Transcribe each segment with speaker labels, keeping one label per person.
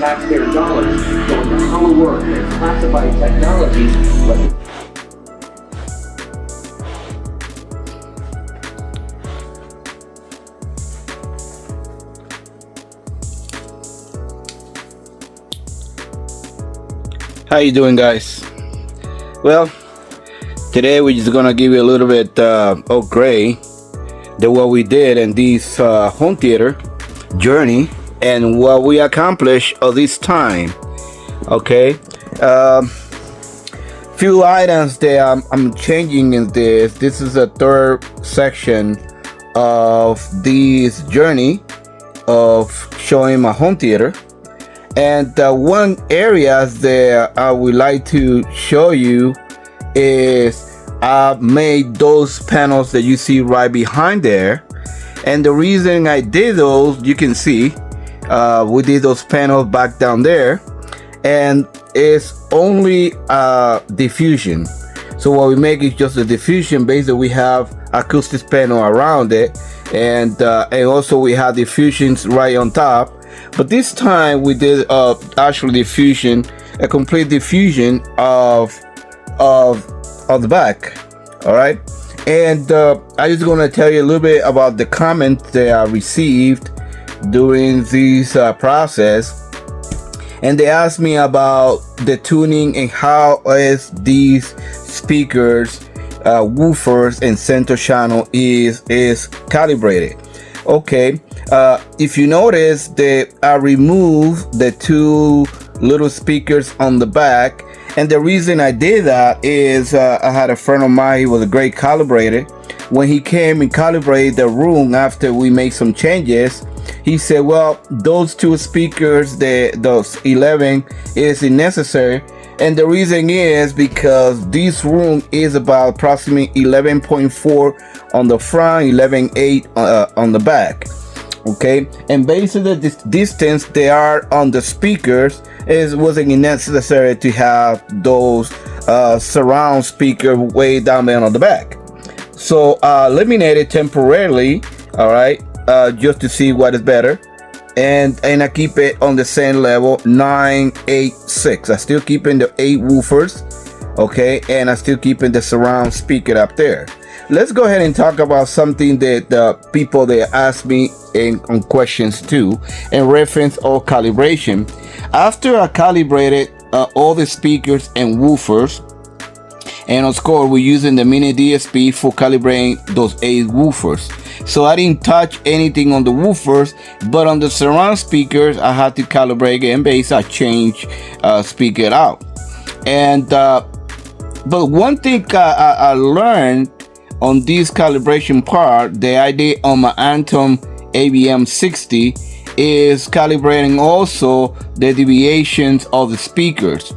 Speaker 1: taxpayer dollars going to our work and classified technologies like
Speaker 2: How you doing, guys? Well, today we're just gonna give you a little bit of gray than what we did in this home theater journey and what we accomplished all this time. Okay, few items that I'm changing in this. This is the third section of this journey of showing my home theater. And one area that I would like to show you is I made those panels that you see right behind there. And the reason I did those, you can see, we did those panels back down there. And it's only diffusion. So what we make is just a diffusion. Basically, we have acoustic panel around it. And also we have diffusions right on top. But this time we did actually diffusion, a complete diffusion of the back. All right, and I'm just gonna tell you a little bit about the comments that I received during this process, and they asked me about the tuning and how is these speakers, woofers, and center channel is calibrated. Okay, if you notice that I removed the two little speakers on the back, and the reason I did that is I had a friend of mine. He was a great calibrator. When he came and calibrated the room after we made some changes, he said, well, those two speakers, those 11 is unnecessary. And the reason is because this room is about approximately 11.4 on the front, 11.8 on the back. Okay, and basically this distance they are on the speakers wasn't necessary to have those surround speaker way down there on the back. So eliminated temporarily, all right, just to see what is better. And I keep it on the same level, 9, 8, 6. I still keeping the 8 woofers, okay, and I still keeping the surround speaker up there. Let's go ahead and talk about something that the people they asked me on questions too, in reference or calibration. After I calibrated all the speakers and woofers, and of course we're using the mini DSP for calibrating those 8 woofers. So I didn't touch anything on the woofers, but on the surround speakers I had to calibrate again. Basically I changed speaker out. And but one thing I learned on this calibration part that I did on my Anton ABM 60 is calibrating also the deviations of the speakers.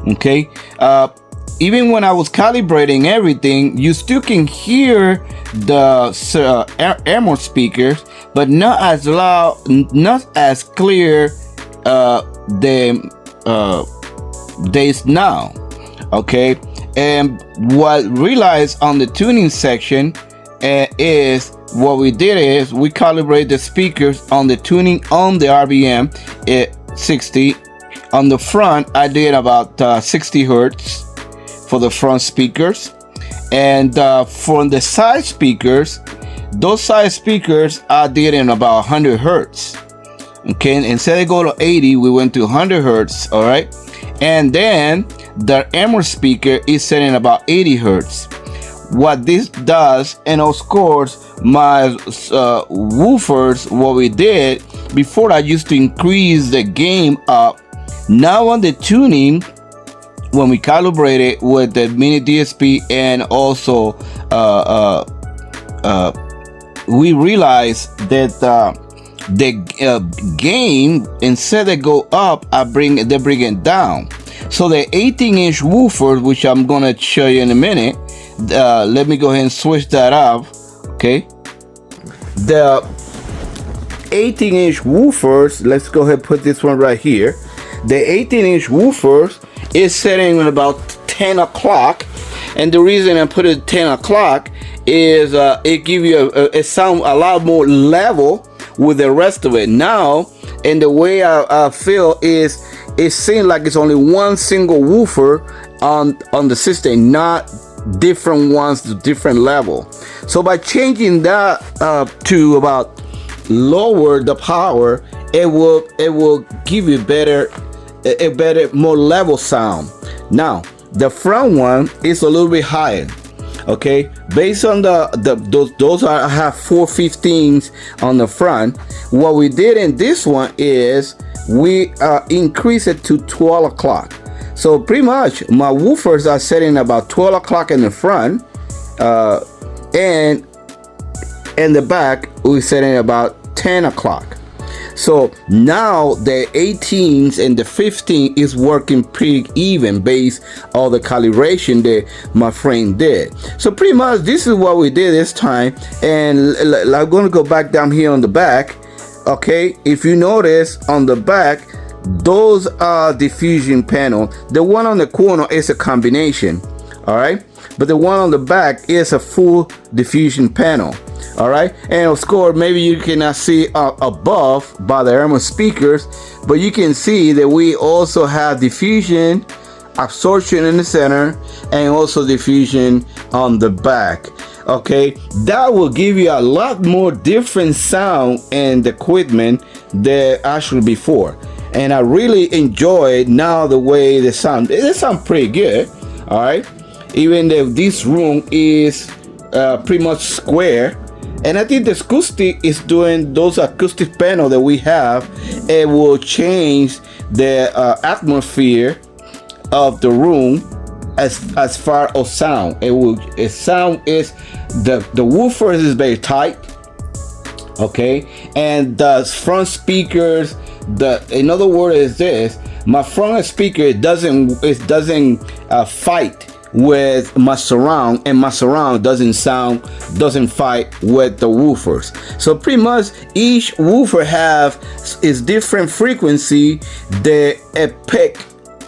Speaker 2: Okay, even when I was calibrating everything, you still can hear the Ammo speakers, but not as loud, not as clear than days now. Okay, and what realized on the tuning section is what we did is we calibrate the speakers on the tuning on the RBM at 60. On the front I did about 60 Hertz, for the front speakers. And from the side speakers, those side speakers are dealing about 100 hertz. Okay, instead of go to 80, we went to 100 hertz. All right, and then the Emer speaker is setting about 80 hertz. What this does, and of course, my woofers, what we did before, I used to increase the gain up. Now on the tuning, when we calibrate it with the mini DSP, and also we realize that the gain, instead of go up, they bring it down. So the 18-inch woofer, which I'm gonna show you in a minute, let me go ahead and switch that up. Okay, the 18-inch woofers, let's go ahead and put this one right here. The 18-inch woofers is setting at about 10 o'clock, and the reason I put it 10 o'clock is it give you a sound a lot more level with the rest of it. Now, and the way I feel is, it seems like it's only one single woofer on the system, not different ones to different level. So by changing that to about lower the power, it will give you a better, more level sound. Now the front one is a little bit higher. Okay, based on those I have 415s on the front. What we did in this one is we increase it to 12 o'clock. So pretty much my woofers are setting about 12 o'clock in the front, and in the back we're setting about 10 o'clock. So now the 18s and the 15 is working pretty even based on the calibration that my friend did. So pretty much this is what we did this time. And I'm going to go back down here on the back. Okay, if you notice on the back, those are diffusion panel. The one on the corner is a combination. All right, but the one on the back is a full diffusion panel. All right, and of course, maybe you cannot see above by the Hertz speakers, but you can see that we also have diffusion, absorption in the center, and also diffusion on the back. Okay, that will give you a lot more different sound and equipment than actually before. And I really enjoy now the way they sound. They sound pretty good. All right, even though this room is pretty much square. And I think the acoustic is doing those acoustic panel that we have. It will change the atmosphere of the room as far as sound. Its sound is the woofer is very tight. Okay, and the front speakers. In other words, is this: my front speaker doesn't fight with my surround, and my surround doesn't fight with the woofers. So pretty much each woofer have is different frequency that pick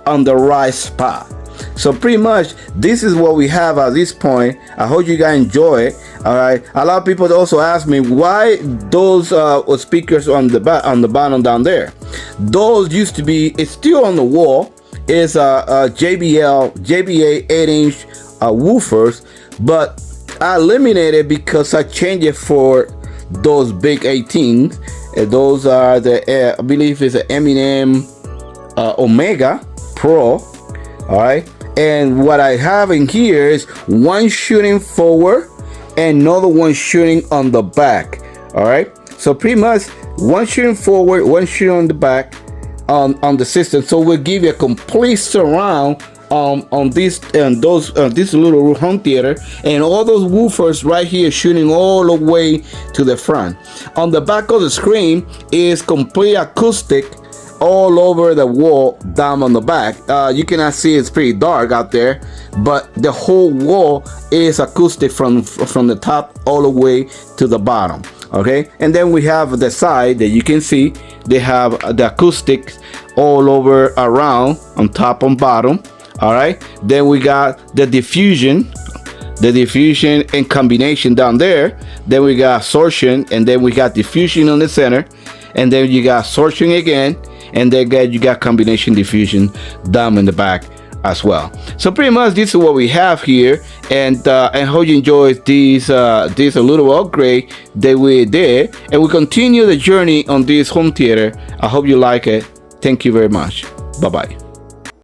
Speaker 2: on the right spot. So pretty much this is what we have at this point. I hope you guys enjoy it. All right, a lot of people also ask me why those speakers on the bottom down there. Those used to be, it's still on the wall, is a JBA 8-inch woofers, but I eliminated because I changed it for those big 18s. Those are the I believe it's an Eminem Omega Pro. All right, and what I have in here is one shooting forward and another one shooting on the back. All right, so pretty much one shooting forward, one shooting on the back on the system. So we'll give you a complete surround on this and those this little home theater, and all those woofers right here shooting all the way to the front. On the back of the screen is complete acoustic all over the wall down on the back. You cannot see, it's pretty dark out there, but the whole wall is acoustic from the top all the way to the bottom. Okay, and then we have the side that you can see they have the acoustics all over around on top and bottom. All right, then we got the diffusion and combination down there. Then we got absorption, and then we got diffusion on the center, and then you got absorption again, and then you got combination diffusion down in the back as well. So pretty much this is what we have here, and I hope you enjoyed this little upgrade that we did, and we continue the journey on this home theater. I hope you like it. Thank you very much. Bye bye.